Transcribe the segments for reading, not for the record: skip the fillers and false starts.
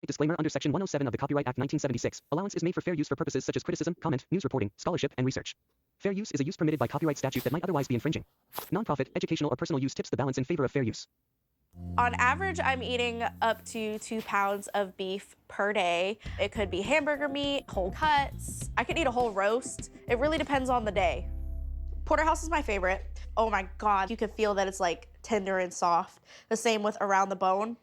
Disclaimer under Section 107 of the Copyright Act 1976, allowance is made for fair use for purposes such as criticism, comment, news reporting, scholarship, and research. Fair use is a use permitted by copyright statute that might otherwise be infringing. Nonprofit, educational, or personal use tips the balance in favor of fair use. On average, I'm eating up to 2 pounds of beef per day. It could be hamburger meat, whole cuts. I could eat a whole roast. It really depends on the day. Porterhouse is my favorite. Oh my God, you can feel that it's like tender and soft. The same with around the bone.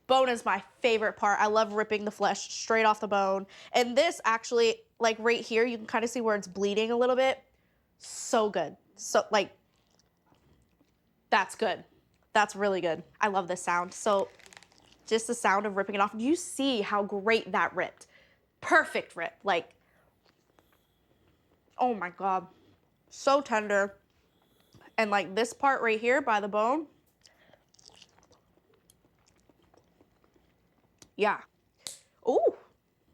Bone is my favorite part. I love ripping the flesh straight off the bone. And this actually, like right here, you can kind of see where it's bleeding a little bit. So good. So like, that's good. That's really good. I love this sound. So just the sound of ripping it off. You see how great that ripped. Perfect rip. Like, oh my God. So tender. And like this part right here by the bone. Yeah. Ooh,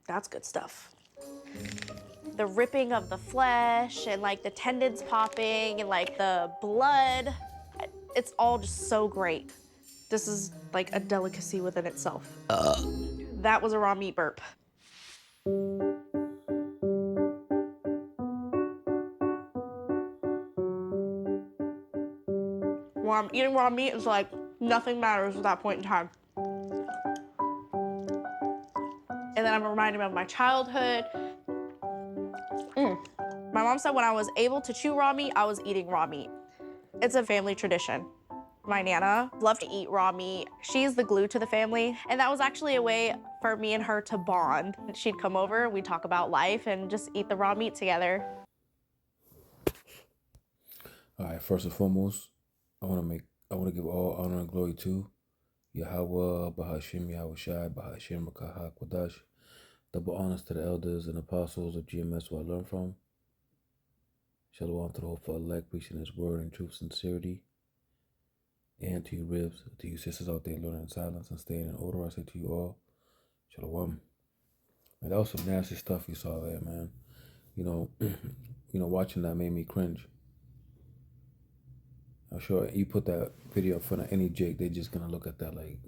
that's good stuff. The ripping of the flesh and like the tendons popping and like the blood. It's all just so great. This is like a delicacy within itself. That was a raw meat burp. When I'm eating raw meat, it's like nothing matters at that point in time. And then I'm reminded of my childhood. My mom said when I was able to chew raw meat, I was eating raw meat. It's a family tradition. My Nana loved to eat raw meat. She's the glue to the family. And that was actually a way for me and her to bond. She'd come over, we'd talk about life and just eat the raw meat together. All right, first and foremost, I want to give all honor and glory to Yahweh, Bahashim, Yahweh Shai, Bahashim, Rakah, Kodash. Double honors to the elders and apostles of GMS who I learned from. Shalom to the hopeful elect, preaching his word in truth, sincerity. And to you ribs, to you sisters out there learning in silence and staying in order, I say to you all, Shalom. Man, that was some nasty stuff you saw there, man. Watching that made me cringe. I'm sure you put that video in front of any Jake, they just gonna look at that like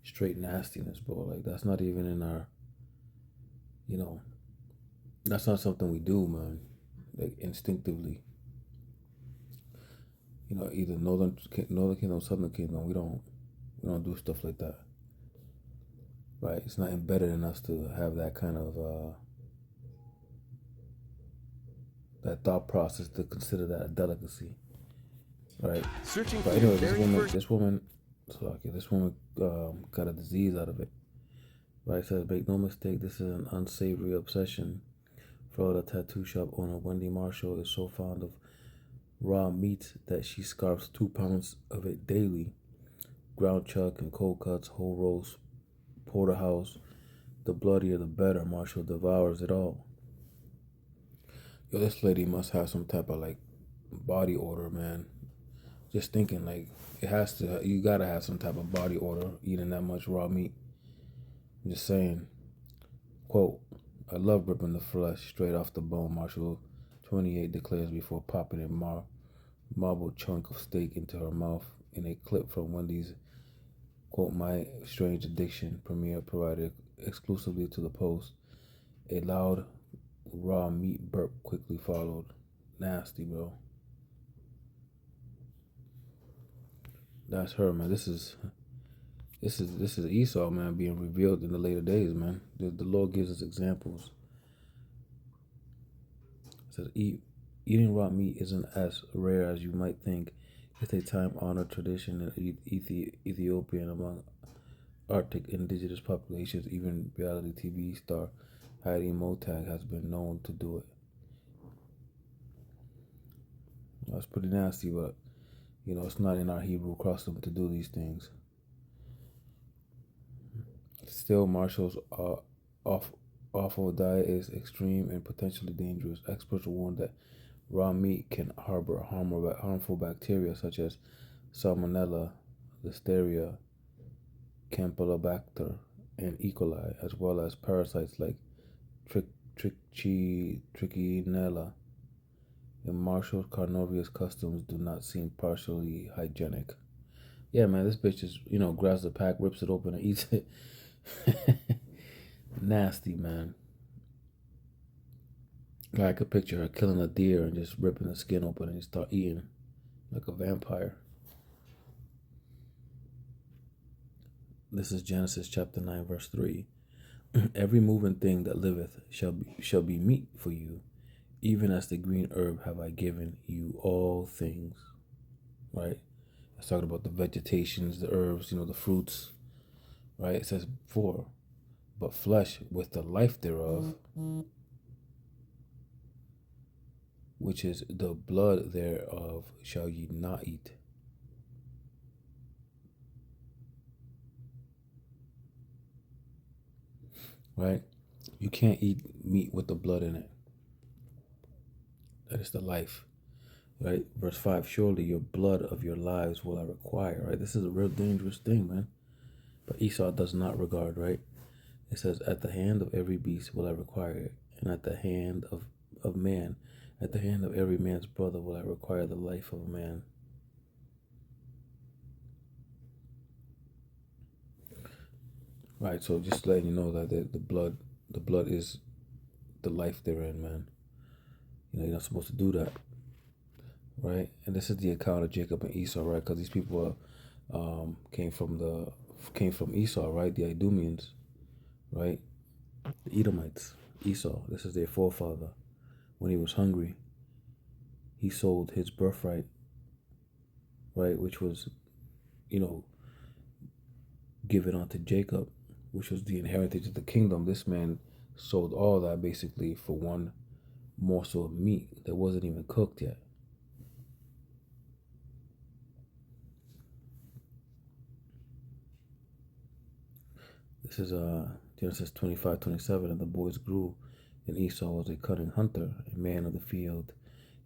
straight nastiness, bro. Like that's not even in our, that's not something we do, man. Like instinctively. Either Northern Kingdom, Southern Kingdom, we don't do stuff like that. Right? It's not embedded in us to have that kind of that thought process to consider that a delicacy. Right? But anyway, this woman got a disease out of it. Right? It says, make no mistake, this is an unsavory obsession. Florida tattoo shop owner Wendy Marshall is so fond of raw meat that she scarfs 2 pounds of it daily. Ground chuck and cold cuts, whole roast, porterhouse. The bloodier the better. Marshall devours it all. Yo, this lady must have some type of like body order, man. Just thinking like you gotta have some type of body order eating that much raw meat. I'm just saying. Quote, I love ripping the flesh straight off the bone, Marshall 28 declares before popping a marble chunk of steak into her mouth in a clip from Wendy's, quote, My Strange Addiction premiere provided exclusively to the Post. A loud raw meat burp quickly followed. Nasty, bro. That's her, man. This is Esau, man, being revealed in the later days, man. The Lord gives us examples. It says, eating raw meat isn't as rare as you might think. It's a time-honored tradition in Ethiopia and among Arctic indigenous populations. Even reality TV star Heidi Motag has been known to do it. That's pretty nasty, but it's not in our Hebrew custom to do these things. Still, Marshall's awful diet is extreme and potentially dangerous. Experts warn that raw meat can harbor harmful bacteria such as Salmonella, Listeria, Campylobacter, and E. coli, as well as parasites like Trichinella. And Marshall's carnivorous customs do not seem partially hygienic. Yeah, man, this bitch just, grabs the pack, rips it open, and eats it. Nasty, man. I could picture her killing a deer and just ripping the skin open and start eating like a vampire. This is Genesis chapter 9, verse 3. Every moving thing that liveth shall be meat for you, even as the green herb have I given you all things. Right? It's talking about the vegetations, the herbs, the fruits. Right? It says 4. But flesh with the life thereof, which is the blood thereof, shall ye not eat. Right? You can't eat meat with the blood in it. That is the life. Right? Verse 5, surely your blood of your lives will I require. Right? This is a real dangerous thing, man. But Esau does not regard, right? It says, at the hand of every beast will I require it, and at the hand of man, at the hand of every man's brother will I require the life of a man. Right, so just letting you know that the blood is the life therein, man. You're not supposed to do that, right? And this is the account of Jacob and Esau, right? Because these people came from Esau, right? The Idumeans, right? The Edomites, Esau. This is their forefather. When he was hungry, he sold his birthright, right? Which was, given unto Jacob, which was the inheritance of the kingdom. This man sold all that basically for one morsel of meat that wasn't even cooked yet. This is Genesis 25:27. And the boys grew, and Esau was a cunning hunter, a man of the field,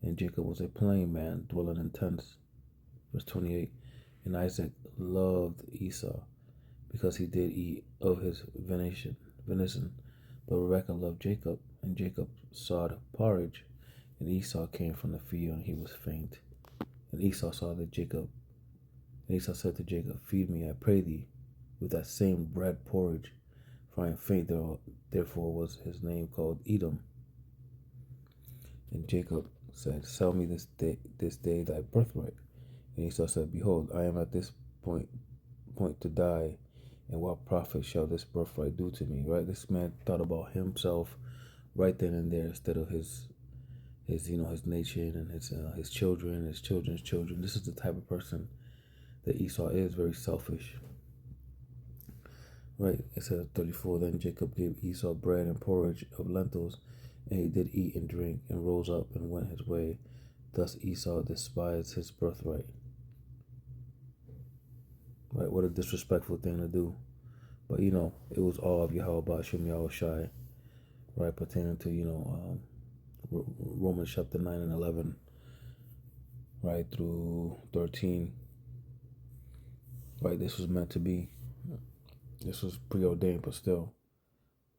and Jacob was a plain man, dwelling in tents. Verse 28. And Isaac loved Esau, because he did eat of his venison. But Rebekah loved Jacob, and Jacob sought porridge, and Esau came from the field, and he was faint. And Esau said to Jacob, feed me, I pray thee, with that same bread porridge, for I am faint. Therefore was his name called Edom. And Jacob said, sell me this day thy birthright. And Esau said, behold, I am at this point to die, and what profit shall this birthright do to me? Right? This man thought about himself right then and there, instead of his nation and his children, his children's children. This is the type of person that Esau is, very selfish. Right? It says 34. Then Jacob gave Esau bread and porridge of lentils, and he did eat and drink, and rose up and went his way. Thus Esau despised his birthright. Right, what a disrespectful thing to do. But it was all of Yahweh Shem Yahushai, right, pertaining to Romans chapter 9 and 11, right, through 13. Right, this was meant to be. This was preordained, but still,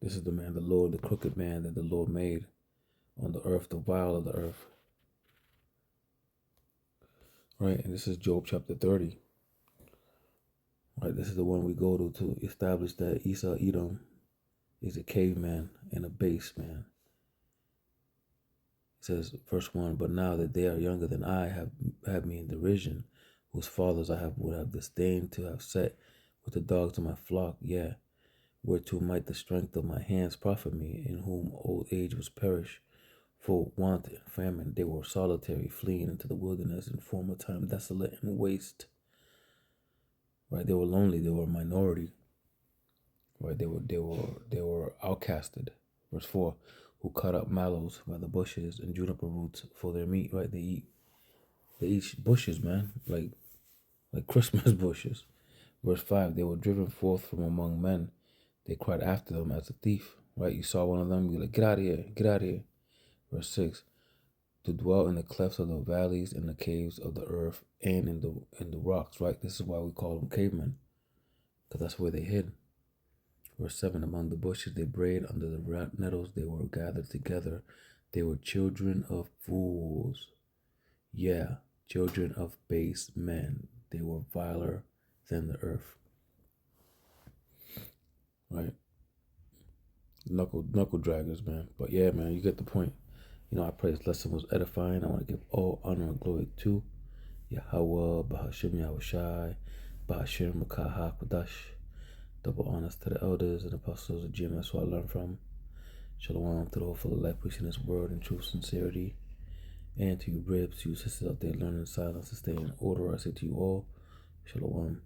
this is the man, the Lord, the crooked man that the Lord made on the earth, the vile of the earth. Right, and this is Job chapter 30. Right, this is the one we go to establish that Esau Edom is a caveman and a base man. It says, verse 1, but now that they are younger than I, have me in derision, whose fathers would have disdained to have set with the dogs of my flock, whereto might the strength of my hands profit me, in whom old age was perished. For want and famine, they were solitary, fleeing into the wilderness in former time, desolate and waste. Right, they were lonely. They were a minority. Right, they were outcasted. Verse 4, who cut up mallows by the bushes and juniper roots for their meat. Right, they eat bushes, man, like Christmas bushes. Verse 5, they were driven forth from among men. They cried after them as a thief. Right, you saw one of them, you're like, get out of here, get out of here. Verse 6, to dwell in the clefts of the valleys and the caves of the earth and in the rocks. Right, this is why we call them cavemen, because that's where they hid. Verse 7, among the bushes they brayed, under the nettles they were gathered together. They were children of fools, children of base men. They were viler than the earth. right? Knuckle draggers, man. But yeah, man, you get the point. I pray this lesson was edifying. I want to give all honor and glory to Yahweh, Bahashim Yahushai, Bahashim Makaha Kodash. Double honors to the elders and apostles of GM. That's what I learned from. Shalom to the whole full of life, preaching this word in true sincerity. And to you, ribs, to you sisters out there learning silence to stay in order, I say to you all, Shalom.